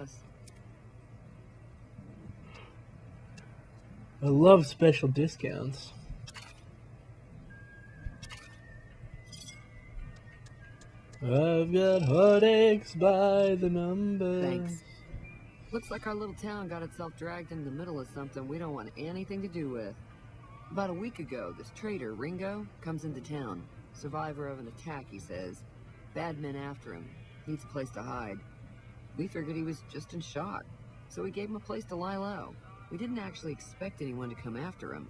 us. I love special discounts. I've got heartaches by the number. Thanks. Looks like our little town got itself dragged into the middle of something we don't want anything to do with. About a week ago, this trader, Ringo, comes into town. Survivor of an attack, he says. Bad men after him. Needs a place to hide. We figured he was just in shock, so we gave him a place to lie low. We didn't actually expect anyone to come after him.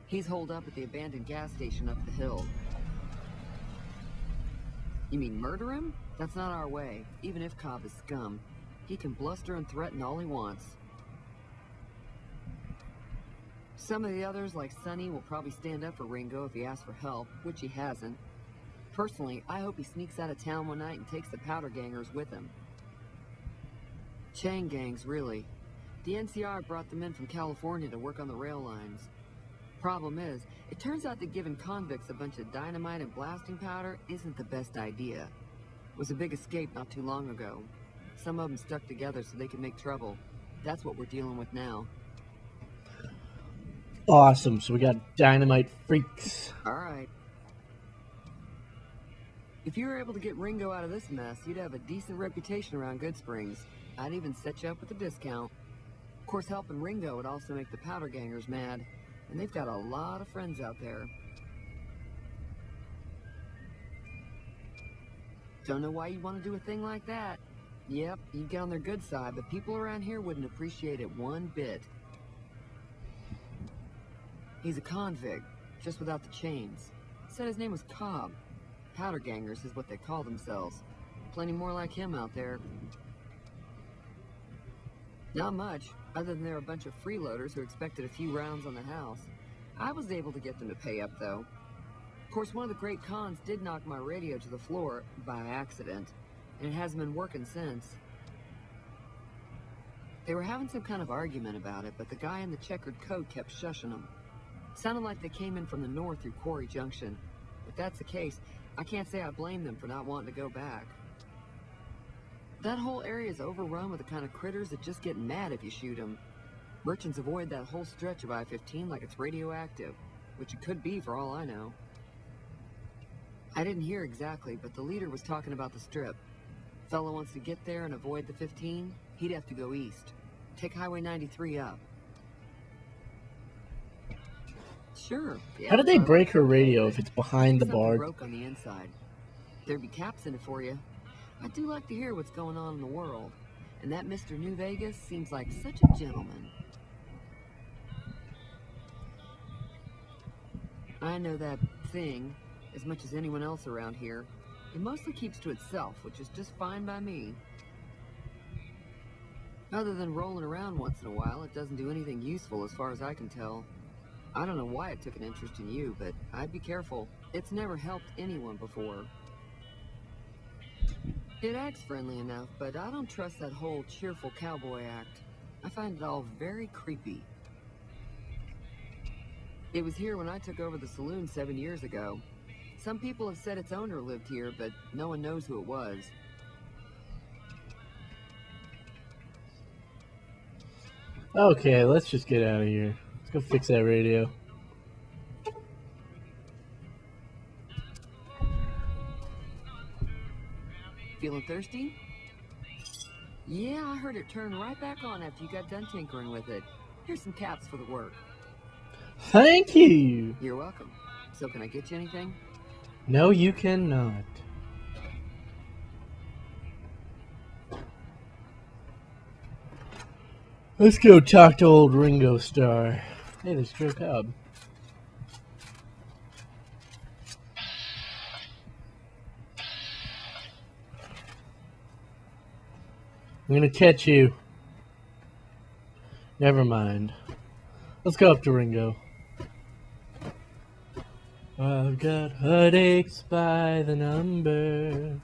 He's holed up at the abandoned gas station up the hill. You mean murder him? That's not our way, even if Cobb is scum. He can bluster and threaten all he wants. Some of the others, like Sonny, will probably stand up for Ringo if he asks for help, which he hasn't. Personally, I hope he sneaks out of town one night and takes the powder gangers with him. Chain gangs, really. The NCR brought them in from California to work on the rail lines. Problem is, it turns out that giving convicts a bunch of dynamite and blasting powder isn't the best idea. It was a big escape not too long ago. Some of them stuck together so they could make trouble. That's what we're dealing with now. Awesome, so we got dynamite freaks. Alright. If you were able to get Ringo out of this mess, you'd have a decent reputation around Good Springs. I'd even set you up with a discount. Of course, helping Ringo would also make the powder gangers mad. And they've got a lot of friends out there. Don't know why you want to do a thing like that. Yep, you'd get on their good side, but people around here wouldn't appreciate it one bit. He's a convict, just without the chains. Said his name was Cobb. Powder gangers is what they call themselves. Plenty more like him out there. Not much, other than they're a bunch of freeloaders who expected a few rounds on the house. I was able to get them to pay up, though. Of course, one of the great cons did knock my radio to the floor by accident, and it hasn't been working since. They were having some kind of argument about it, but the guy in the checkered coat kept shushing them. Sounded like they came in from the north through Quarry Junction. If that's the case, I can't say I blame them for not wanting to go back. That whole area is overrun with the kind of critters that just get mad if you shoot them. Merchants avoid that whole stretch of I-15 like it's radioactive, which it could be for all I know. I didn't hear exactly, but the leader was talking about the strip. Fellow wants to get there and avoid the 15, he'd have to go east. Take Highway 93 up. Sure. How did they break her radio if it's behind the bar? Broke on the inside. There'd be caps in it for you. I do like to hear what's going on in the world, and that Mr. New Vegas seems like such a gentleman. I know that thing as much as anyone else around here. It mostly keeps to itself, which is just fine by me. Other than rolling around once in a while, it doesn't do anything useful as far as I can tell. I don't know why it took an interest in you, but I'd be careful. It's never helped anyone before. It acts friendly enough, but I don't trust that whole cheerful cowboy act. I find it all very creepy. It was here when I took over the saloon 7 years ago. Some people have said its owner lived here, but no one knows who it was. Okay, let's just get out of here. Let's go fix that radio. Feeling thirsty? Yeah, I heard it turn right back on after you got done tinkering with it. Here's some caps for the work. Thank you. You're welcome. So can I get you anything? No, you cannot. Let's go talk to old Ringo Starr. Hey, there's Joe Cobb. I'm gonna catch you. Never mind. Let's go up to Ringo. I've got headaches by the number.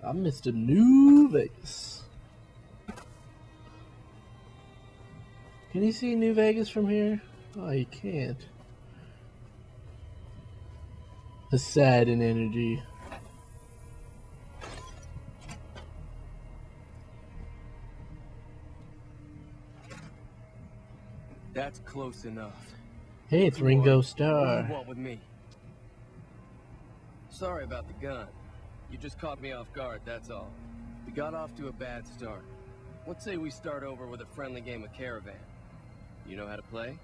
I'm Mr. New Vegas. Can you see New Vegas from here? Oh, you can't. Poseidon energy. That's close enough. Hey, it's Ringo Starr. What do you want with me? Sorry about the gun. You just caught me off guard, that's all. We got off to a bad start. Let's say we start over with a friendly game of Caravan. You know how to play?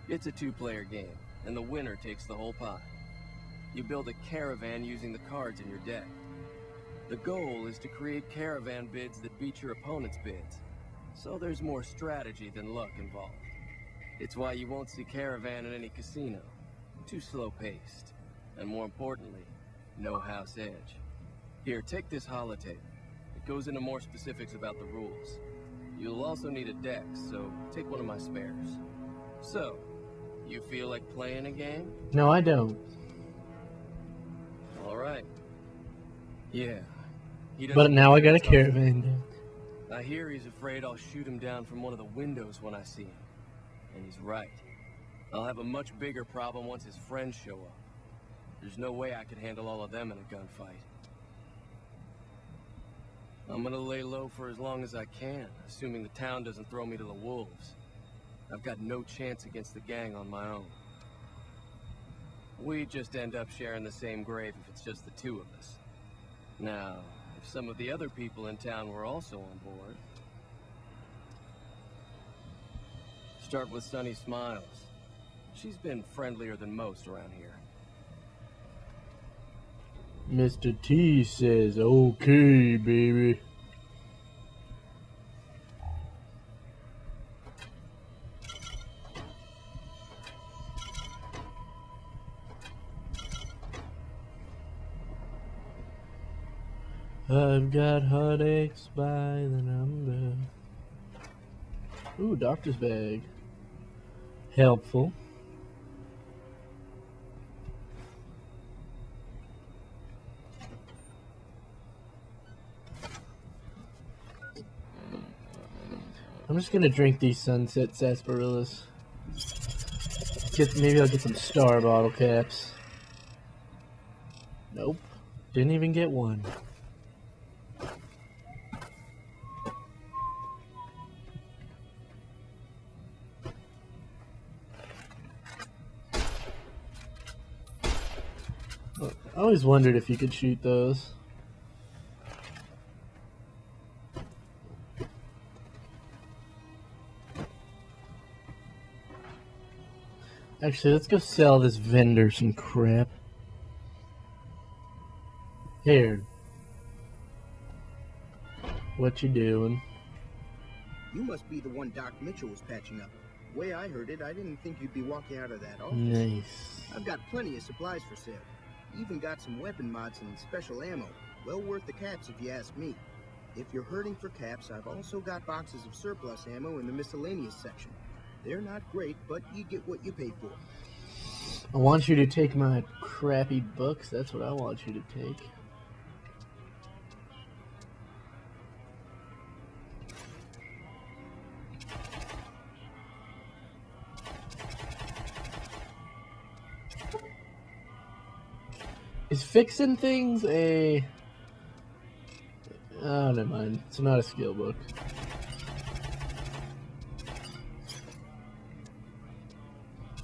It's a two-player game, and the winner takes the whole pot. You build a caravan using the cards in your deck. The goal is to create caravan bids that beat your opponent's bids. So there's more strategy than luck involved. It's why you won't see caravan in any casino. Too slow-paced. And more importantly, no house edge. Here, take this holotape. It goes into more specifics about the rules. You'll also need a deck, so take one of my spares. So, you feel like playing a game? No, I don't. All right. Yeah. But now I got a caravan deck. I hear he's afraid I'll shoot him down from one of the windows when I see him. And he's right. I'll have a much bigger problem once his friends show up. There's no way I could handle all of them in a gunfight. I'm gonna lay low for as long as I can, assuming the town doesn't throw me to the wolves. I've got no chance against the gang on my own. We just end up sharing the same grave if it's just the two of us. Now, if some of the other people in town were also on board... Start with Sunny Smiles. She's been friendlier than most around here. Mr.T says, okay, baby. I've got heartaches by the number. Ooh, doctor's bag. Helpful. I'm just gonna drink these Sunset Sarsaparillas. Maybe I'll get some Star bottle caps. Nope. Didn't even get one. I always wondered if you could shoot those. Actually, let's go sell this vendor some crap. Here. What you doing? You must be the one Doc Mitchell was patching up. The way I heard it, I didn't think you'd be walking out of that office. Nice. I've got plenty of supplies for sale. Even got some weapon mods and special ammo. Well worth the caps if you ask me. If you're hurting for caps, I've also got boxes of surplus ammo in the miscellaneous section. They're not great, but you get what you pay for. I want you to take my crappy books. That's what I want you to take. Is fixing things a... Oh, never mind. It's not a skill book.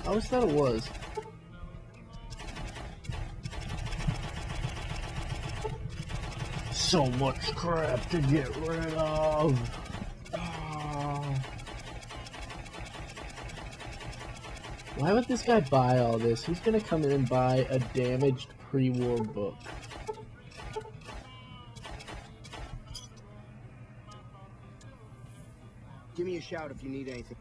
I always thought it was. So much crap to get rid of. Oh. Why would this guy buy all this? Who's gonna come in and buy a damaged pre-war book? Give me a shout if you need anything.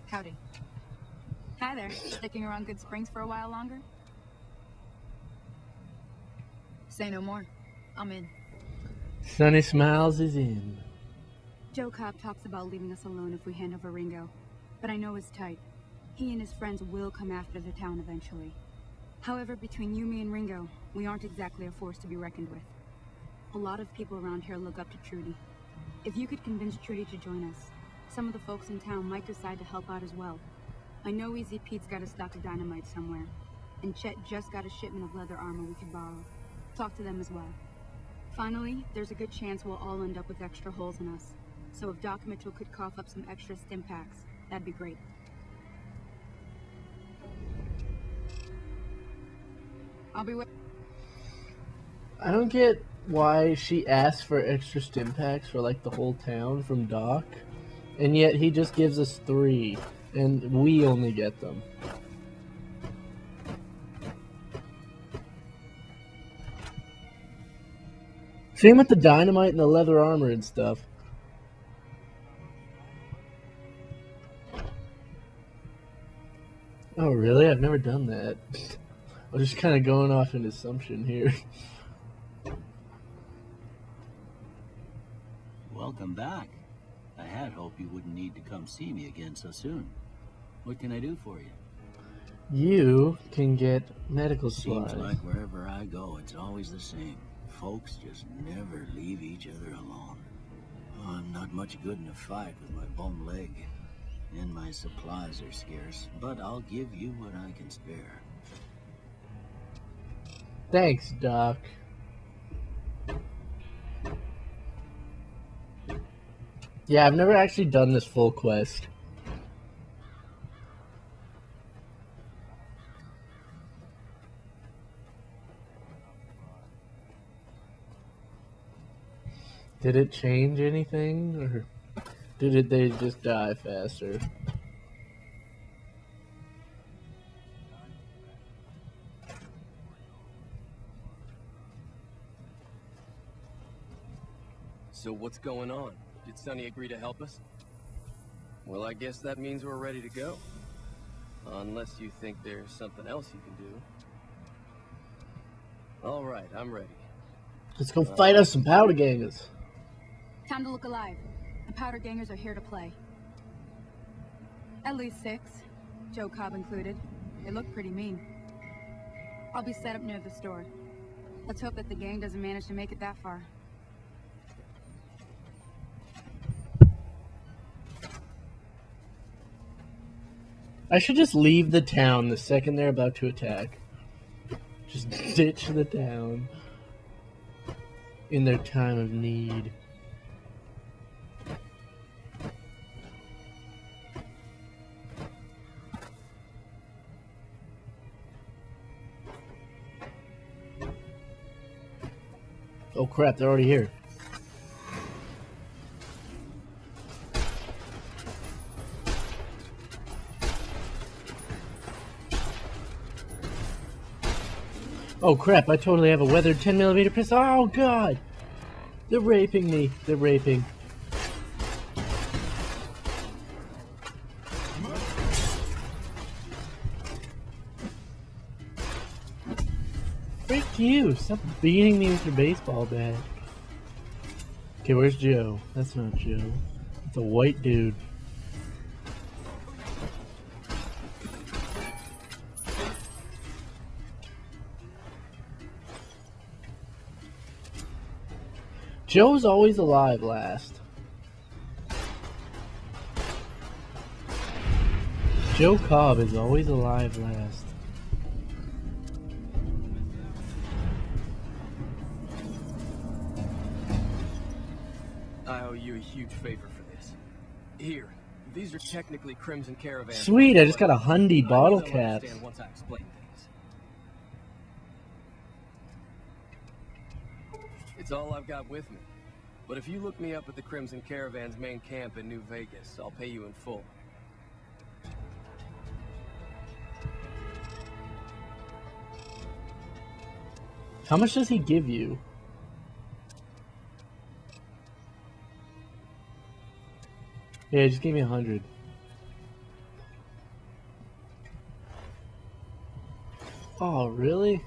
Howdy. Hi there. Sticking around Good Springs for a while longer? Say no more. I'm in. Sunny Smiles is in. Joe Cobb talks about leaving us alone if we hand over Ringo. But I know his type. He and his friends will come after the town eventually. However, between you, me, and Ringo, we aren't exactly a force to be reckoned with. A lot of people around here look up to Trudy. If you could convince Trudy to join us, some of the folks in town might decide to help out as well. I know Easy Pete's got a stock of dynamite somewhere, and Chet just got a shipment of leather armor we could borrow. Talk to them as well. Finally, there's a good chance we'll all end up with extra holes in us. So if Doc Mitchell could cough up some extra stim packs, that'd be great. I'll be with. I don't get why she asked for extra stim packs for like the whole town from Doc, and yet he just gives us 3, and we only get them. Same with the dynamite and the leather armor and stuff. Oh, really? I've never done that. I'm just kind of going off an assumption here. Welcome back. I had hoped you wouldn't need to come see me again so soon. What can I do for you? You can get medical supplies. Seems like wherever I go, it's always the same. Folks just never leave each other alone. Oh, I'm not much good in a fight with my bum leg. And my supplies are scarce, but I'll give you what I can spare. Thanks, Doc. Yeah, I've never actually done this full quest. Did it change anything, or did they just die faster? So what's going on? Did Sonny agree to help us? Well, I guess that means we're ready to go. Unless you think there's something else you can do. All right, I'm ready. Let's go fight us some powder gangers. Time to look alive. The powder gangers are here to play. At least 6, Joe Cobb included. They look pretty mean. I'll be set up near the store. Let's hope that the gang doesn't manage to make it that far. I should just leave the town the second they're about to attack. Just ditch the town in their time of need. Oh crap, they're already here. Oh crap, I totally have a weathered 10mm pistol. Oh god! They're raping me. They're raping. Frick you! Stop beating me with your baseball bat. Okay, where's Joe? That's not Joe. It's a white dude. Joe's always alive last. Joe Cobb is always alive last. I owe you a huge favor for this. Here, these are technically Crimson Caravans. Sweet, I just got a Hyundai bottle cap. Once I explain things. It's all I've got with me. But if you look me up at the Crimson Caravan's main camp in New Vegas, I'll pay you in full. How much does he give you? Yeah, just give me 100. Oh, really?